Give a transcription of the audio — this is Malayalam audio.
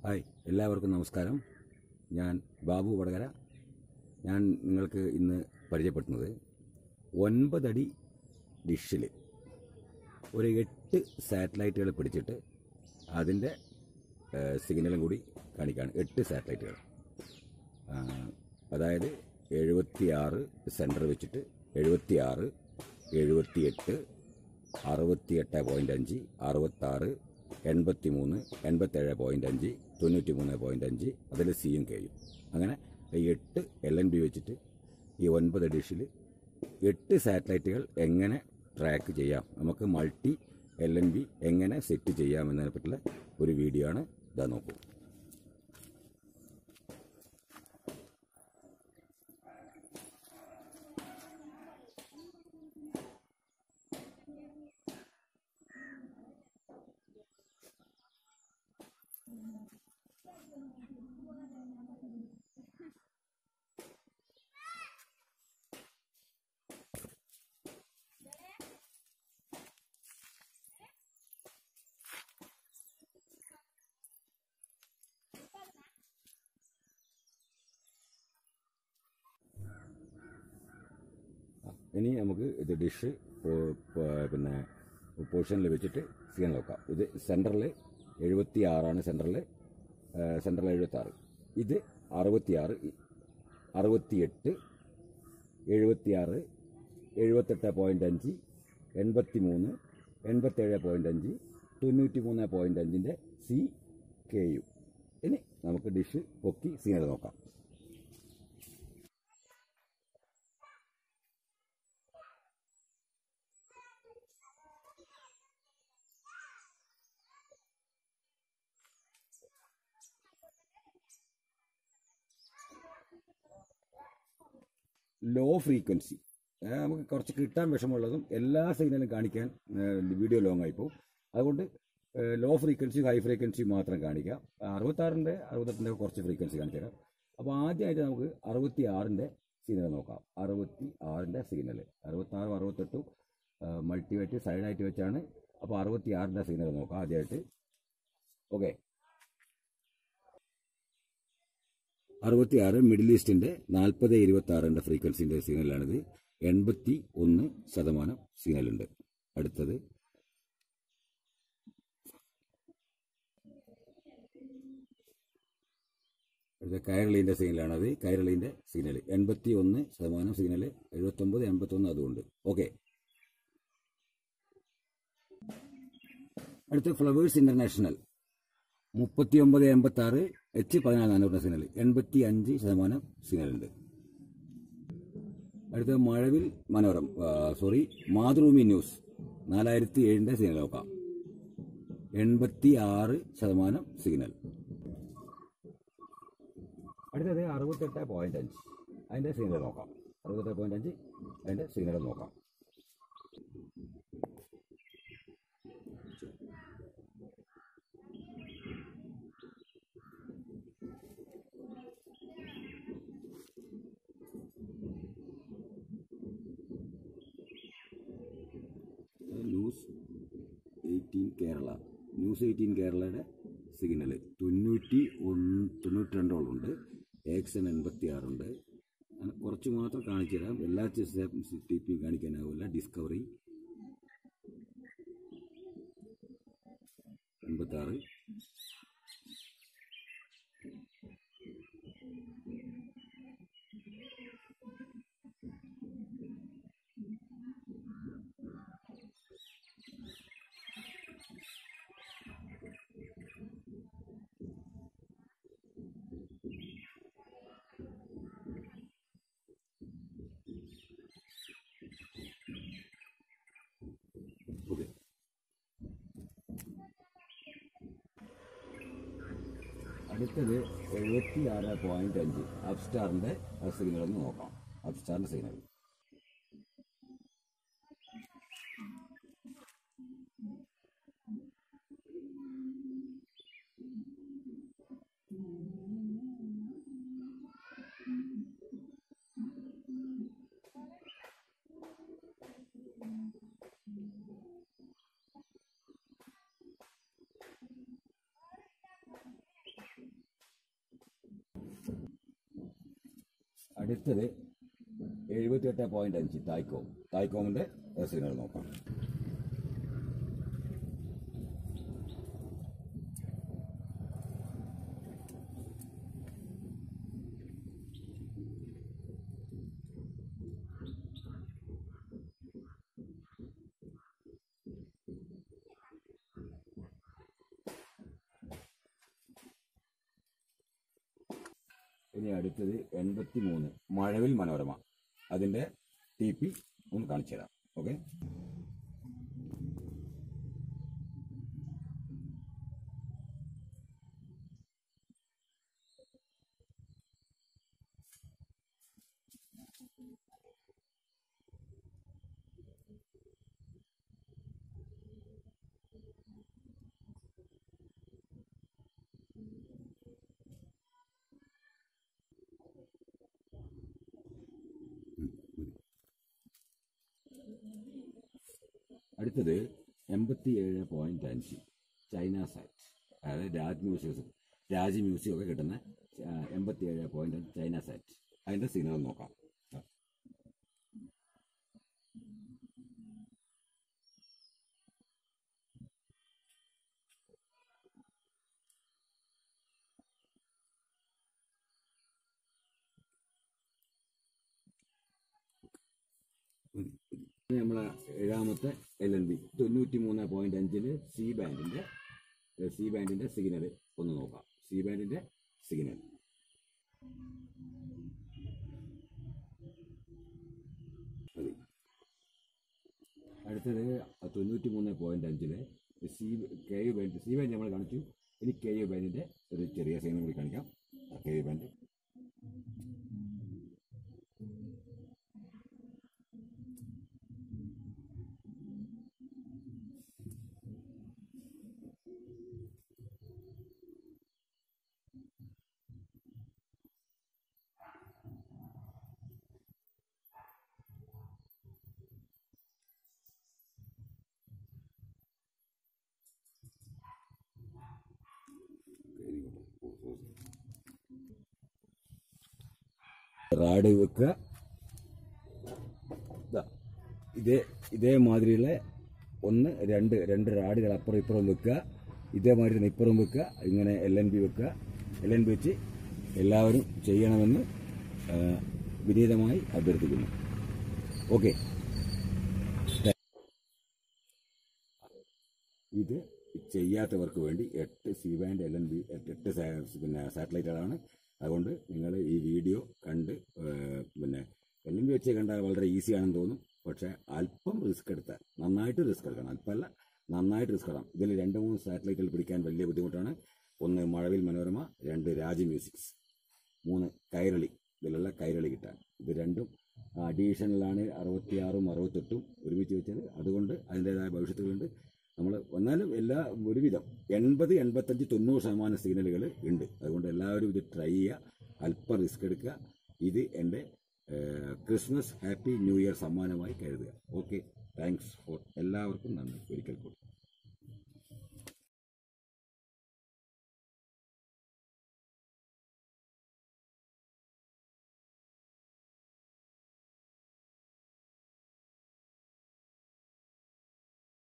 ഹായ്, എല്ലാവർക്കും നമസ്കാരം. ഞാൻ ബാബു വടകര. ഞാൻ നിങ്ങൾക്ക് ഇന്ന് പരിചയപ്പെടുത്തുന്നത് 9 അടി ഡിഷിൽ ഒരു 8 സാറ്റലൈറ്റുകൾ പിടിച്ചിട്ട് അതിൻ്റെ സിഗ്നലും കൂടി കാണിക്കുകയാണ്. 8 സാറ്റലൈറ്റുകൾ, അതായത് 76 സെൻറ്റർ വെച്ചിട്ട് 76, 78, 68.5, 66, 83, 87.5, 93.5, അതിൽ സിയും കെയും. അങ്ങനെ 8 LNB വെച്ചിട്ട് ഈ 9 ഡിഷിൽ 8 സാറ്റലൈറ്റുകൾ എങ്ങനെ ട്രാക്ക് ചെയ്യാം, നമുക്ക് മൾട്ടി LNB എങ്ങനെ സെറ്റ് ചെയ്യാം എന്നതിനെ പറ്റിയുള്ള ഒരു വീഡിയോ ആണ്. ഇതാ നോക്കൂ. ഇനി നമുക്ക് ഇത് ഡിഷ് പിന്നെ പൊസിഷനിൽ വെച്ചിട്ട് സിഗ്നൽ നോക്കാം. ഇത് സെൻറ്ററിൽ 76 സെൻറ്ററിൽ 76, ഇത് 66, 68, 76, 78.5, 83, 87.5, 93.5 സി കെയു. ഇനി നമുക്ക് ഡിഷ് പൊക്കി സിഗ്നൽ നോക്കാം. ലോ ഫ്രീക്വൻസി നമുക്ക് കുറച്ച് കിട്ടാൻ വിഷമമുള്ളതും എല്ലാ സിഗ്നലും കാണിക്കാൻ വീഡിയോ ലോങ് ആയിപ്പോൾ. അതുകൊണ്ട് ലോ ഫ്രീക്വൻസി, ഹൈ ഫ്രീക്വൻസി മാത്രം കാണിക്കാം. 66, 68 കുറച്ച് ഫ്രീക്വൻസി കാണിച്ചേക്കാം. അപ്പോൾ ആദ്യമായിട്ട് നമുക്ക് 66 സിഗ്നൽ നോക്കാം. 66 സിഗ്നൽ, 66, 68 മൾട്ടിവേറ്റ് സൈഡായിട്ട് വെച്ചാണ്. അപ്പോൾ 66 സിഗ്നൽ നോക്കാം ആദ്യമായിട്ട്. ഓക്കെ, 66 മിഡിൽ ഈസ്റ്റിൻ്റെ 40-26 ഫ്രീക്വൻസിൻ്റെ സിഗ്നലാണിത്. 81% സിഗ്നലുണ്ട്. അടുത്തത് കൈരളീൻ്റെ സിഗ്നലാണത്. കൈരളീൻ്റെ സിഗ്നൽ 81% സിഗ്നൽ, 79, 81 അതുകൊണ്ട്. ഓക്കെ, അടുത്ത ഫ്ലവേഴ്സ് ഇന്റർനാഷണൽ 3986 H14400 സിഗ്നൽ, 85% സിഗ്നലുണ്ട്. അടുത്ത മഴവിൽ മനോരം മാതൃഭൂമി ന്യൂസ് 4007 സിഗ്നൽ നോക്കാം. 86% സിഗ്നൽ. അടുത്തത് 68.5 അതിൻ്റെ സിഗ്നൽ നോക്കാം. 68.5 അതിൻ്റെ സിഗ്നൽ നോക്കാം. ന്യൂസ് 18 കേരളയുടെ സിഗ്നൽ 92 ഉണ്ട്. AXN 86 ഉണ്ട്. അങ്ങനെ കുറച്ച് മാത്രം കാണിച്ചു തരാം. എല്ലാ TPയും കാണിക്കാനാവില്ല. Discovery 86, okay. അടുത്തത് 76.5 അപ്സ്റ്റാറിൻ്റെ സിഗ്നൽ ഒന്ന് നോക്കാം. അപ്സ്റ്റാറിൻ്റെ സിഗ്നൽ അടുത്തത് 78.5 തായ്ക്കോമിൻ്റെ സിഗ്നൽ നോക്കാം. ഇനി അടുത്തത് 83 മഴവിൽ മനോരമ, അതിൻ്റെ TP ഒന്ന് കാണിച്ചു തരാം. ഓക്കെ, അടുത്തത് 87.5 ചൈന സാറ്റ്, അതായത് രാജ് മ്യൂസിയം ഒക്കെ കിട്ടുന്ന 87.5 ചൈന സാറ്റ്, അതിൻ്റെ സിഗ്നൽ നോക്കാം. നമ്മളെ 7ാമത്തെ LNB 93.5 സി ബാൻഡിൻ്റെ സിഗ്നൽ ഒന്ന് നോക്കാം. സി ബാൻഡിൻ്റെ സിഗ്നൽ അടുത്തത് 93.5 KU ബാൻഡ്. സി ബാൻഡ് നമ്മൾ കാണിച്ചു. ഇനി KU ബാൻഡിൻ്റെ ഒരു ചെറിയ സിഗ്നൽ കൂടി കാണിക്കാം. KU ബാൻഡ് റാഡ് വെക്കുക. ഇതേമാതിരിയുള്ള 1, 2 റാഡുകൾ അപ്പുറം ഇപ്പുറം വെക്കുക. ഇതേമാതിരി തന്നെ ഇപ്പുറം വെക്കുക. ഇങ്ങനെ LNB വെക്കുക. LNB വെച്ച് എല്ലാവരും ചെയ്യണമെന്ന് വിനീതമായി അഭ്യർത്ഥിക്കുന്നു. ഓക്കെ, ഇത് ചെയ്യാത്തവർക്ക് വേണ്ടി 8 സി ബാൻഡ് LNB 8 സാറ്റലൈറ്റുകളാണ്. അതുകൊണ്ട് നിങ്ങൾ ഈ വീഡിയോ കണ്ട് LNB വെച്ച് കണ്ടാൽ വളരെ ഈസിയാണെന്ന് തോന്നും. പക്ഷേ അല്പം റിസ്ക് എടുത്താൽ, നന്നായിട്ട് റിസ്ക് എടുക്കണം. അല്പമല്ല, നന്നായിട്ട് റിസ്ക് എടുക്കണം. ഇതിൽ 2-3 സാറ്റലൈറ്റുകൾ പിടിക്കാൻ വലിയ ബുദ്ധിമുട്ടാണ്. 1 മഴവിൽ മനോരമ, 2 രാജ് മ്യൂസിക്സ്, 3 കൈരളി. ഇതിലുള്ള കൈരളി കിട്ടാൻ ഇത് രണ്ടും അഡീഷണലാണ്. 66ഉം 68ഉം ഒരുമിച്ച് വെച്ചത്. അതുകൊണ്ട് അതിൻ്റെതായ ഭവിഷ്യത്തുകളുണ്ട്. നമ്മൾ വന്നാലും ഒരുവിധം 80, 85, 90% സിഗ്നലുകൾ ഉണ്ട്. അതുകൊണ്ട് എല്ലാവരും ഇത് ട്രൈ ചെയ്യുക. അല്പം റിസ്ക് എടുക്കുക. ഇത് എൻ്റെ ക്രിസ്മസ് ഹാപ്പി ന്യൂ ഇയർ സമ്മാനമായി കരുതുക. ഓക്കെ, താങ്ക്സ് ഫോർ എല്ലാവർക്കും നന്ദി.